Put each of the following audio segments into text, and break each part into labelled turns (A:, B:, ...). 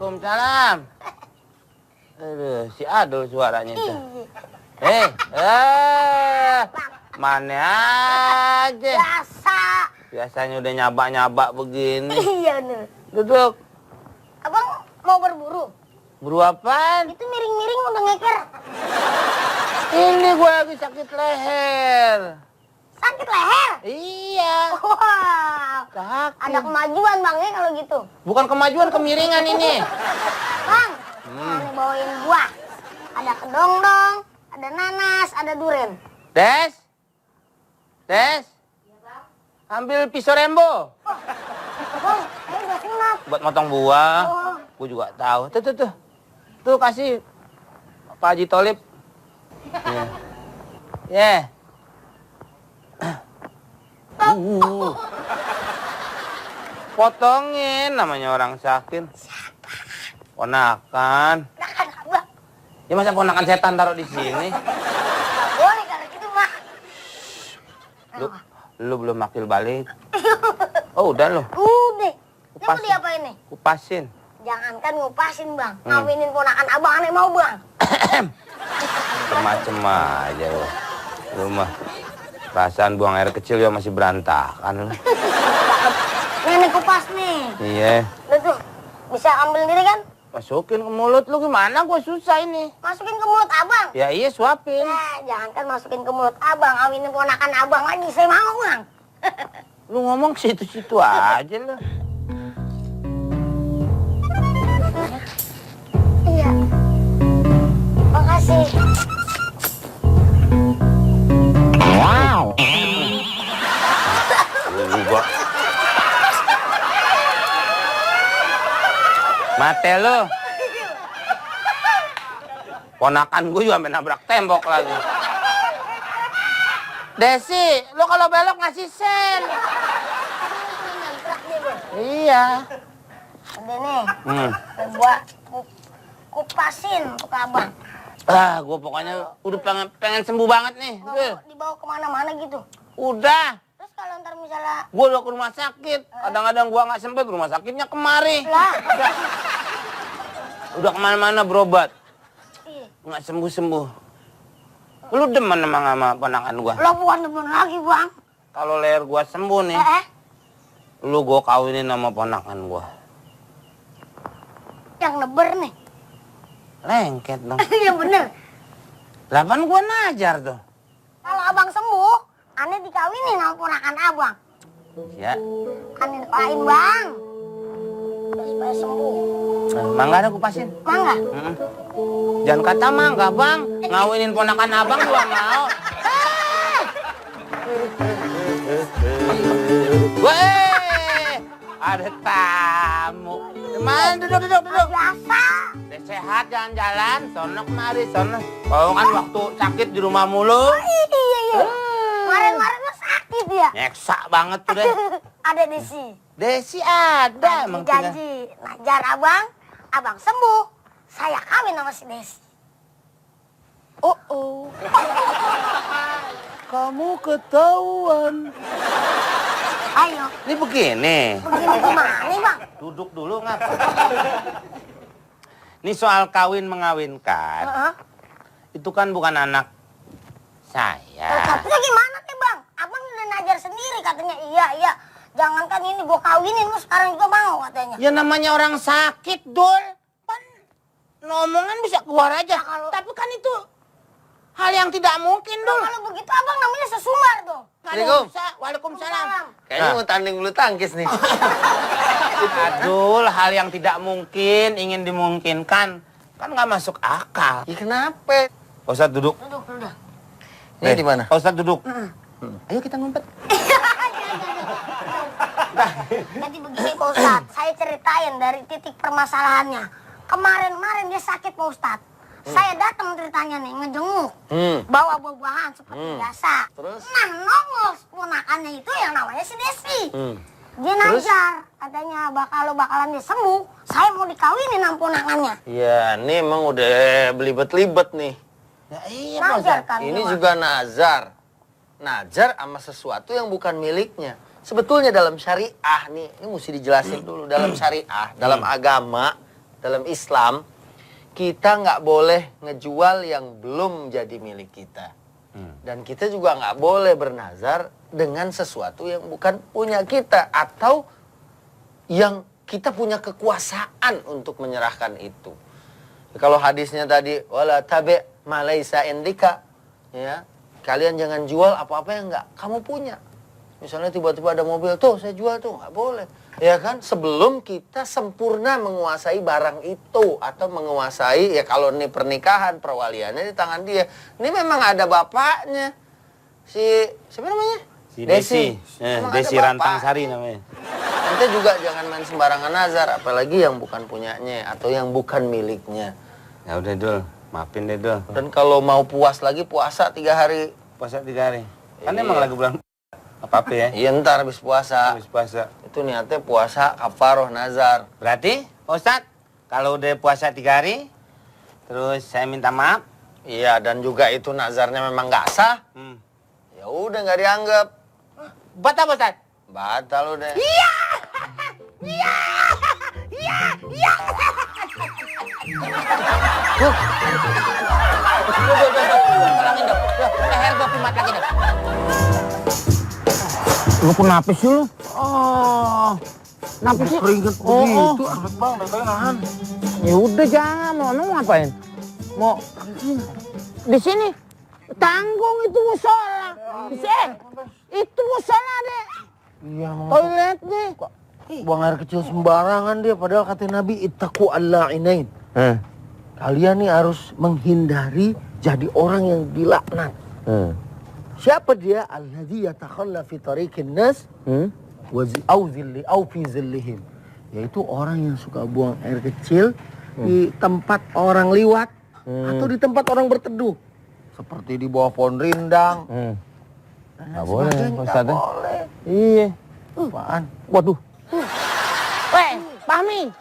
A: Waalaikumsalam. Aduh, si Adul suaranya itu. Mana aja. Biasanya udah nyabak-nyabak begini.
B: Iya bener.
A: Duduk.
B: Abang mau berburu?
A: Buru apaan?
B: Itu miring-miring udah ngeker.
A: Ini gue lagi sakit leher.
B: Sakit leher?
A: Iya.
B: Wow.
A: Sakit.
B: Ada kemajuan bang ya kalau gitu.
A: Bukan kemajuan, kemiringan ini.
B: Bang, ini bawain buah. Ada kedongdong, ada nanas, ada durian.
A: Des? Ambil pisau rembo.
B: Bang, saya udah sunat.
A: Buat motong buah.
B: Oh.
A: Gue juga tahu. Tuh. Tuh kasih Pak Haji Tolip. Ya. Potongin, namanya orang sakit. Ponakan.
B: Ponakan abang.
A: Ya masa ponakan setan taruh di sini?
B: Nggak boleh kalau gitu mah.
A: Lu belum akil balik. Oh udah lo.
B: Udah. Ini mau diapain nih?
A: Kupasin.
B: Jangankan ngupasin bang, ngawinin ponakan abang aneh mau bang.
A: Macem aja lo. Lu mah perasaan buang air kecil ya masih berantakan.
B: Ini kupas nih.
A: Iya.
B: Udah tuh, bisa ambil sendiri kan?
A: Masukin ke mulut lu gimana? Gua susah ini.
B: Masukin ke mulut abang.
A: Ya iya suapin.
B: Jangankan masukin ke mulut abang, ngawinin ponakan abang lagi, saya mau bang.
A: Lu ngomong situ-situ aja lu.
B: Iya. Makasih.
A: Wow. Lu gua. Mate lu. Ponakan gue juga sampai nabrak tembok lagi. Desi, lu kalau belok ngasih sen. Iya.
B: Ada nih. Buat kupasin untuk abang.
A: Gue pokoknya udah pengen sembuh banget nih.
B: Dibawa kemana-mana gitu.
A: Udah.
B: Terus kalau ntar misalnya...
A: Gue udah ke rumah sakit. Kadang-kadang gue nggak sempet, rumah sakitnya kemari.
B: Lah.
A: Udah kemana-mana berobat.
B: Iya.
A: Nggak sembuh-sembuh. Lu demen sama ponakan gue?
B: Lo bukan demen lagi bang.
A: Kalau leher gue sembuh nih, lu gue kawinin sama ponakan gue.
B: Yang neber nih.
A: Lengket dong.
B: Iya bener.
A: Lapan gue najar tuh.
B: Kalau abang sembuh, aneh dikawinin sama ponakan abang.
A: Ya.
B: Aneh doain bang. Supaya sembuh.
A: Mangga ada kupasin.
B: Mangga?
A: Jangan kata mangga bang. Ngawinin ponakan abang gua mau. Weh, ada tamu. Mana duduk.
B: Biasa.
A: Udah sehat jalan-jalan. Sono kemari sono. Kalau kan waktu sakit di rumah mulu.
B: Iya. Kemarin-kemarin lo sakit ya?
A: Nyeksa banget tuh deh.
B: Ada Desi.
A: Desi ada. Emang
B: Janji. Najar abang sembuh. Saya kawin sama si Desi. Oh.
A: Kamu ketahuan.
B: Ayo.
A: Ini begini.
B: Begini gimana bang?
A: Duduk dulu ngapa? Ini soal kawin mengawinkan. Itu kan bukan anak saya.
B: Tapi gimana nih bang? Abang udah najar sendiri katanya iya. Jangankan ini gua kawinin lu sekarang juga mau katanya.
A: Ya namanya orang sakit, Dul. Kan omongan bisa keluar aja. Tapi kan itu hal yang tidak mungkin, Dul.
B: Kalau begitu abang namanya sesumbar tuh.
A: Waalaikumsalam.
C: Kayaknya mau tanding bulu tangkis nih.
A: Adul, hal yang tidak mungkin ingin dimungkinkan. Kan nggak masuk akal.
C: Ya kenapa?
A: Pak Ustadz duduk.
B: Duduk.
C: Ini di mana?
A: Pak Ustadz duduk. Ayo kita ngumpet.
B: Jadi begini Pak Ustadz, saya ceritain dari titik permasalahannya. Kemarin dia sakit Pak Ustadz. Saya datang ceritanya nih, ngejenguk. Bawa buah-buahan seperti biasa.
C: Terus?
B: Nah, nongol ponakannya itu yang namanya si Desi. Dia najar, katanya bakalan dia sembuh. Saya mau dikawinin sama ponakannya.
C: Ya, ini emang udah belibet-libet nih.
A: Ya iya, Pak
B: Najar
A: Ustadz.
B: kan
C: Ini
B: dia,
C: juga nazar. Nazar sama sesuatu yang bukan miliknya. Sebetulnya dalam syariah nih, ini mesti dijelasin dulu. Dalam syariah, dalam agama, dalam Islam, kita nggak boleh ngejual yang belum jadi milik kita. Dan kita juga nggak boleh bernazar dengan sesuatu yang bukan punya kita. Atau yang kita punya kekuasaan untuk menyerahkan itu. Kalau hadisnya tadi, wala tabi' ma laisa indika, ya, kalian jangan jual apa-apa yang nggak kamu punya. Misalnya tiba-tiba ada mobil, tuh saya jual tuh, nggak boleh. Ya kan, sebelum kita sempurna menguasai barang itu. Atau menguasai, ya kalau ini pernikahan, perwaliannya di tangan dia. Ini memang ada bapaknya. Siapa namanya?
D: Si Desi. Desi Rantangsari namanya.
C: Kita juga jangan main sembarangan nazar. Apalagi yang bukan punyanya. Atau yang bukan miliknya.
D: Ya udah Dul, maafin deh Dul.
C: Dan kalau mau puas lagi, puasa 3 hari.
D: Puasa 3 hari. Kan
C: Iya.
D: emang lagi bulan apa-apa ya?
C: Iya ntar habis puasa.
D: Habis puasa.
C: Itu niatnya puasa, kafaroh, nazar.
D: Berarti, Ustadz, kalau udah puasa 3 hari, terus saya minta maaf.
C: Iya, dan juga itu nazarnya memang nggak sah. Ya udah nggak dianggap.
D: Batal, Ustadz?
C: Batal udah.
A: Iya! Iya! Iya! Iya! Ulangin dong. Leher gua pimat lagi dong. Lu kenapa sih lu? Oh. Kenapa sih?
C: Keringet begitu, alat bang, dari nahan.
A: Ya udah jangan, mau ngapain? Mau di sini. Tanggung itu musola. Itu musola deh.
C: Iya,
A: Toiletnya.
C: buang air kecil sembarangan dia. Padahal kata Nabi, ittaqu alla'inain. Kalian nih harus menghindari jadi orang yang dilaknat. Siapa dia? Alladzi yatakhalla fi tariqin nas au fi zillihim. Yaitu orang yang suka buang air kecil di tempat orang liwat atau di tempat orang berteduh. Seperti di bawah pohon rindang.
D: Nggak boleh, Ustadz.
C: Nggak boleh.
D: Iya.
C: Apaan?
A: Waduh. Weh, Fahmi.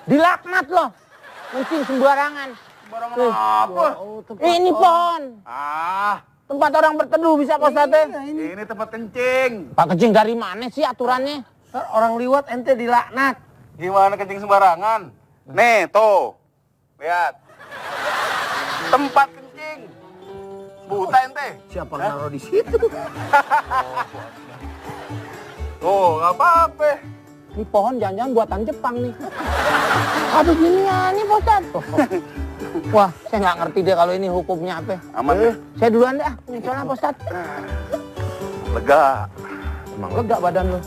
A: Dilaknat loh. Kencing sembarangan.
C: Apa?
A: Ini pohon. Tempat orang berteduh bisa Pak Ustadz.
E: Ini tempat kencing.
A: Pak kencing dari mana sih aturannya?
C: Ntar orang liwat ente dilaknat.
E: Gimana kencing sembarangan? Nih, tuh. Lihat. Tempat kencing. Buta ente.
C: Siapa naruh di situ?
E: Tuh, nggak apa-apa.
A: Ini pohon jangan-jangan buatan Jepang nih. Ada ginian nih Pak Ustadz. Wah, saya nggak ngerti deh kalau ini hukumnya apa.
E: Aman ya?
A: Saya duluan deh, misalnya Pak Ustadz.
E: Lega.
A: Emang lega badan lu.